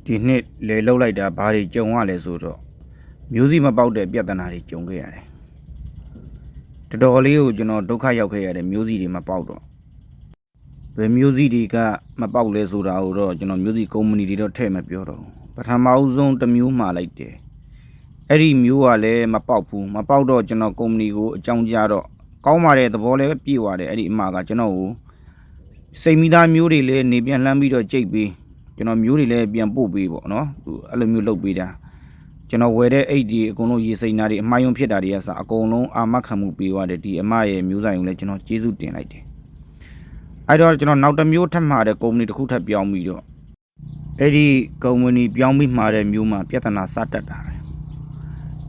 ဒီနှစ်လေလှုပ်လိုက်တာဘာတွေကြုံရလဲဆိုတော့မျိုးစိမပေါက်တဲ့ပြဿနာတွေကြုံခဲ့ရတယ်တော်တော်လေးကိုကျွန်တော်ဒုက္ခရောက်ခဲ့ရတယ်မျိုးစိတွေမပေါက်တော့ဘယ်မျိုးစိတွေကမပေါက်လဲဆိုတာကိုတော့ကျွန်တော်မျိုးစိကုမ္ပဏီတွေတော့ထည့်မပြောတော့ပထမအဆုံးတစ်မျိုးမှာလိုက်တယ်အဲ့ဒီမျိုးကလည်းမပေါက်ဘူးမပေါက်တော့ကျွန်တော်ကုမ္ပဏီကိုအကြောင်းကြားတော့ကောင်းပါတယ်သဘောလည်းပြည့်ပါတယ်အဲ့ဒီအမှားကကျွန်တော်ကိုစိတ်မိသားမျိုးတွေလည်းနေပြန်လှမ်းပြီးတော့ကြိတ်ပြီးကျွန်တော်မျိုးတွေလည်းပြန်ပို့ပေးပေါ့နော်သူအဲ့လိုမျိုးလုပ်ပေးတာကျွန်တော်ဝယ်တဲ့အိတ်ဒီအကုန်လုံးရေစိမ်နာတွေအမှားယွင်းဖြစ်တာတွေကစအကုန်လုံးအာမခံမှုပေးသွားတယ်ဒီအမရဲ့မျိုးဆိုင်ကိုလည်းကျွန်တော်ကျေးဇူးတင်လိုက်တယ်အဲ့တော့ကျွန်တော်နောက်တစ်မျိုးထပ်မှာတဲ့ကုမ္ပဏီတစ်ခုထပ်ပြောင်းပြီးတော့အဲ့ဒီကုမ္ပဏီပြောင်းပြီးမှာတဲ့မျိုးမှာပြဿနာစတက်တာပဲ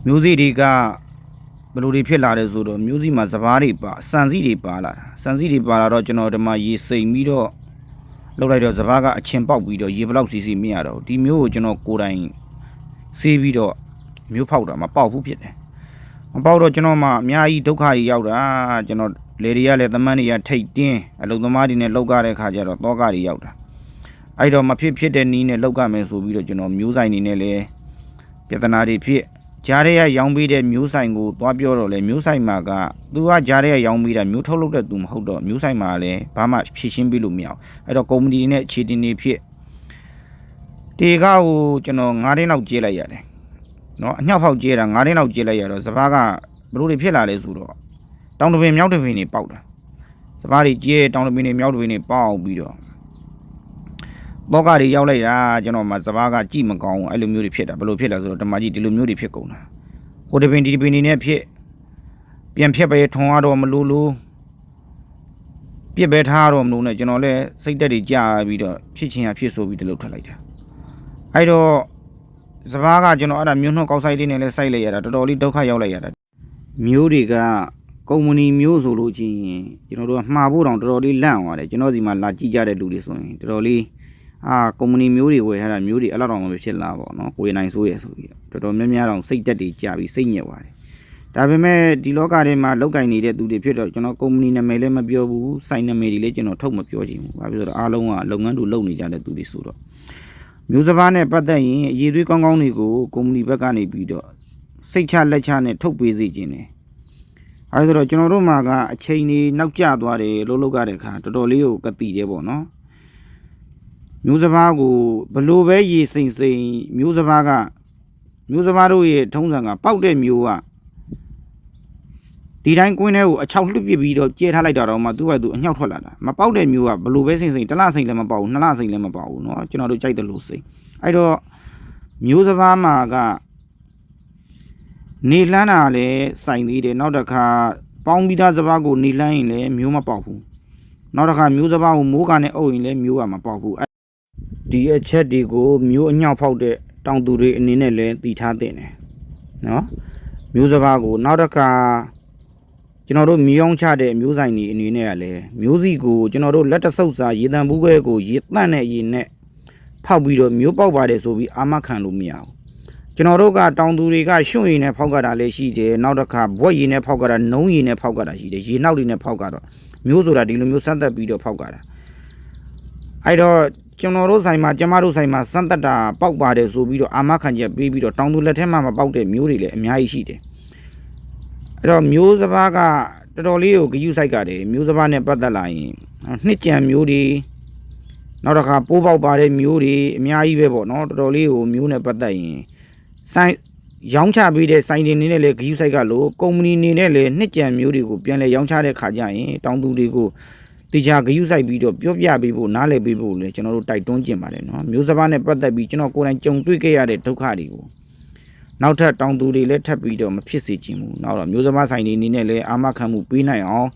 မျိုးစိတွေကဘယ်လိုတွေဖြစ်လာလဲဆိုတော့မျိုးစိမှာစဘာတွေပါစံစည်းတွေပါလာတာစံစည်းတွေပါလာတော့ကျွန်တော်ဒီမှာရေစိမ်ပြီးတော့လောက်လိုက်တော့စဘာကအချင်းပေါက်ပြီးတော့ရေဘလောက်စီစီမရတော့ဒီမျိုးကိုကျွန်တော်ကိုယ်တိုင်ဆေးပြီးတော့မျိုးဖောက်တာမပေါက်ဘူးဖြစ်တယ်မပေါက်တော့ကျွန်တော်မှအများကြီးဒုက္ခတွေရောက်တာကျွန်တော်လေတွေကလည်းသမန်းတွေကထိတ်တင်းအလုံသမားတွေနဲ့လောက်ကြတဲ့ခါကျတော့တောကတွေရောက်တာအဲ့တော့မဖြစ်တဲ့နီးနဲ့လောက်ကမယ်ဆိုပြီးတော့ကျွန်တော်မျိုးဆိုင်နေနဲ့လည်းပြဿနာတွေဖြစ်ကြားရဲရောင်းပေးတဲ့မျိုးဆိုင်ကိုသွားပြောတော့လေမျိုးဆိုင်မှာကသူကကြားရဲရောင်းပေးတာမျိုးထုတ်လုပ်တဲ့သူမဟုတ်တော့မျိုးဆိုင်မှာလည်းဘာမှဖြည့်ရှင်းပေးလို့မရအောင်အဲ့တော့ကုမ္ပဏီနဲ့ခြေတင်နေဖြစ်တေကားကိုကျွန်တော်9တင်းလောက်ကျေးလိုက်ရတယ်နော်အညှောက်ဖောက်ကျေးတာ9တင်းလောက်ကျေးလိုက်ရတော့စဘာကဘလို့တွေဖြစ်လာလဲဆိုတော့တောင်တပင်မြောက်တပင်တွေပေါက်တာစဘာတွေကျေးတောင်တပင်တွေမြောက်တပင်တွေပေါက်ပြီးတော့ဘောကတွေရောက်လိုက်တာကျွန်တော်မှစဘာကကြည့်မကောင်းဘူးအဲ့လိုမျိုးတွေဖြစ်တာဘလို့ဖြစ်လာဆိုတော့ဓမ္မကြီးဒီလိုမျိုးတွေဖြစ်ကုန်တာဟိုတပင်ဒီတပင်တွေနဲ့ဖြစ်ပြန်ဖြစ်ပဲထုံရတော့မလို့ပြစ်ပဲထားတော့မလို့နဲ့ကျွန်တော်လည်းစိတ်တက်တွေကြာပြီးတော့ဖြစ်ချင်းဟာဖြစ်ဆိုပြီးတလို့ထွက်လိုက်တာအဲ့တော့စဘာကကျွန်တော်အဲ့ဒါမျိုးနှုတ်ကောက်ဆိုင်လေးနဲ့လည်းစိုက်လိုက်ရတာတော်တော်လေးဒုက္ခရောက်လိုက်ရတာမျိုးတွေကကုမ္ပဏီမျိုးဆိုလို့ချင်းကျွန်တော်တို့ကမှားဖို့တောင်တော်တော်လေးလန့်သွားတယ်ကျွန်တော်စီမှာလာကြည့်ကြတဲ့လူတွေဆိုရင်တော်တော်လေးကုမ္ပဏီမျိုးတွေဝယ်ထားတာမျိုးတွေအဲ့လောက်တော့မဖြစ်လာပါတော့ကိုယ်နိုင်ဆိုးရဆိုပြီးတော်တော်များများတော့စိတ်တက်တွေကြာပြီးစိတ်ညစ်သွားတယ်ဒါပေမဲ့ဒီလောကထဲမှာလောက်ကင်နေတဲ့သူတွေဖြစ်တော့ကျွန်တော်ကုမ္ပဏီနာမည်လည်းမပြောဘူးစိုက်နာမည်တွေလည်းကျွန်တော်ထုတ်မပြောချင်ဘူးဘာဖြစ်လို့လဲအားလုံးကလုပ်ငန်းတူလုပ်နေကြတဲ့သူတွေဆိုတော့မျိုးစဘာနဲ့ပတ်သက်ရင်အရေးသွေးကောင်းကောင်းတွေကိုကုမ္ပဏီဘက်ကနေပြီးတော့စိတ်ချလက်ချနဲ့ထုတ်ပေးစေခြင်းတယ်အဲဒါဆိုတော့ကျွန်တော်တို့မှာကအချိန်ကြီးနောက်ကျသွားတယ်လို့လုပ်ရတဲ့အခါတော်တော်လေးကိုကတိတယ်ပေါ့နော်မျိုးစဘာကိုဘလို့ပဲရေစိမ်စိမ်မျိုးစဘာတို့ရဲ့ထုံးစံကပေါက်တဲ့မျိုးကဒီတိုင်းကွင်းထဲကိုအချောက်လှုပ်ပြပြီးတော့ကျဲထားလိုက်တာတော့မှသူ့ဘက်သူအညှောက်ထွက်လာတာမပေါက်တဲ့မျိုးကဘလို့ပဲစိမ်စိမ်တစ်လစိမ်လည်းမပေါက်ဘူးနှစ်လစိမ်လည်းမပေါက်ဘူးเนาะကျွန်တော်တို့ကြိုက်တယ်လို့စိမ်အဲ့တော့မျိုးစဘာမှာကနေလှမ်းတာလည်းစိုင်သေးတယ်နောက်တစ်ခါပေါင်းပြီးသားစဘာကိုနေလှမ်းရင်လည်းမျိုးမပေါက်ဘူးနောက်တစ်ခါမျိုးစဘာကိုမိုးကနဲ့အုပ်ရင်လည်းမျိုးကမပေါက်ဘူးဒီအချက်တွေကိုမျိုးအညှောက်ဖောက်တဲ့တောင်သူတွေအနေနဲ့လည်းတည်ထားတဲ့တယ်เนาะမျိုးစဘာကိုနောက်တစ်ခါကျွန်တော်တို့မြောင်းချတဲ့မျိုးဆိုင်တွေအနေနဲ့ကလည်းမျိုးစီကိုကျွန်တော်တို့လက်တဆုပ်စာရေတံဘူးခွဲကိုရေတန့်တဲ့ရေနဲ့ဖောက်ပြီးတော့မျိုးပေါက်ပါတယ်ဆိုပြီးအာမခံလို့မရဘူးကျွန်တော်တို့ကတောင်သူတွေကရွှွန့်ရည်နဲ့ဖောက်ကြတာလည်းရှိတယ်နောက်တစ်ခါဘွက်ရည်နဲ့ဖောက်ကြတာနုံးရည်နဲ့ဖောက်ကြတာရှိတယ်ရေနောက်တွေနဲ့ဖောက်ကြတော့မျိုးဆိုတာဒီလိုမျိုးစမ်းသက်ပြီးတော့ဖောက်ကြတာအဲ့တော့ကျွန်တော်တို့ဆိုင်မှာကျမတို့ဆိုင်မှာစမ်းသက်တာပေါက်ပါတယ်ဆိုပြီးတော့အာမခံချက်ပေးပြီးတော့တောင်သူလက်ထက်မှာမပေါက်တဲ့မျိုးတွေလည်းအများကြီးရှိတယ်အဲ့တော့မျိုးစဘာကတော်တော်လေးကိုဂယုစိုက်ကြတယ်မျိုးစဘာနဲ့ပတ်သက်လာရင်နှစ်ကြံမျိုးတွေနောက်တစ်ခါပိုးပေါက်ပါတဲ့မျိုးတွေအများကြီးပဲပေါ့နော်တော်တော်လေးကိုမျိုးနဲ့ပတ်သက်ရင်ဆိုင်ရောင်းချပေးတဲ့ဆိုင်တွေနေနဲ့လည်းဂယုစိုက်ကလို့ကုမ္ပဏီနေနဲ့လည်းနှစ်ကြံမျိုးတွေကိုပြန်လဲရောင်းချတဲ့ခါကျရင်တောင်သူတွေကိုတရားဂယုစိုက်ပြီးတော့ပြောပြပေးဖို့နားလည်ပေးဖို့လည်းကျွန်တော်တို့တိုက်တွန်းကျင်ပါတယ်နော်မျိုးစဘာနဲ့ပတ်သက်ပြီးကျွန်တော်ကိုယ်တိုင်ကြုံတွေ့ခဲ့ရတဲ့ဒုက္ခတွေကိုနောက်ထပ်တောင်သူတွေလည်းထပ်ပြီးတော့မဖြစ်စေချင်ဘူးနောက်တော့မျိုးစဘာဆိုင်တွေအနေနဲ့လည်းအာမခံမှုပေးနိုင်အောင်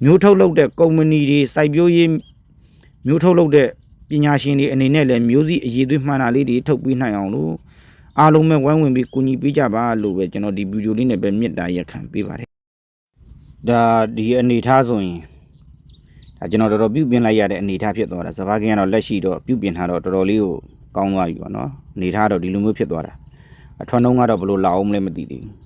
မျိုးထုတ်လုပ်တဲ့ကုမ္ပဏီတွေစိုက်ပျိုးရေးမျိုးထုတ်လုပ်တဲ့ပညာရှင်တွေအနေနဲ့လည်းမျိုးစိအရေးသွေးမှန်တာလေးတွေထုတ်ပေးနိုင်အောင်လို့အားလုံးပဲဝိုင်းဝင်ပြီးကူညီပေးကြပါလို့ပဲကျွန်တော်ဒီဗီဒီယိုလေးနဲ့ပဲမြစ်တာရက်ခံပေးပါတယ်ဒါဒီအနေထားဆိုရင်ဒါကျွန်တော်တော်တော်ပြုပြင်လိုက်ရတဲ့အနေထားဖြစ်သွားတာစဘာကင်းကတော့လက်ရှိတော့ပြုပြင်ထားတော့တော်တော်လေးကိုကောင်းသွားပြီပေါ့နော်အနေထားတော့ဒီလိုမျိုးဖြစ်သွားတာအထွန်းနှုံးကတော့ဘယ်လိုလာအောင်မလဲမသိသေးဘူး